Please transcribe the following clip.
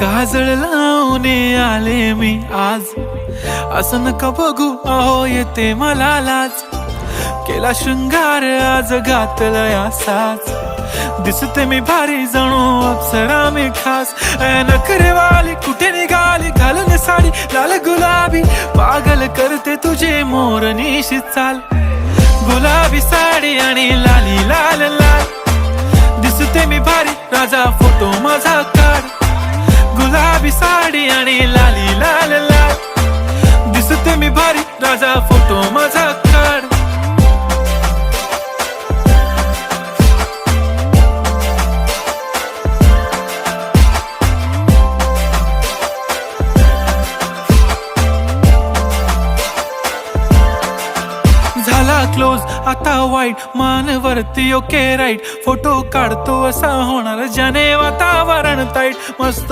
काजळ लावून आले मी आज, असं नका बघू अहो येते मला लाज. केला शृंगार आज घातला साज, दिसते मी भारी जणू अप्सरा मी खास. नखरेवाली कुठे निघाली घालून साडी लाल गुलाबी, पागल करते तुझे मोरनीशी चाल. गुलाबी साडी आणि लाली लाल लाल, दिसते मी भारी राजा फोटो माझा काढ. गुलाबी साडी आणि लाली लाल लाल, दिसते मी भारी राजा फोटो माझा काढ. झाला क्लोज आता वाईट, मान वरती ओके राईट. फोटो काढतो असा होणार ज्याने वातावरण ताईट. मस्त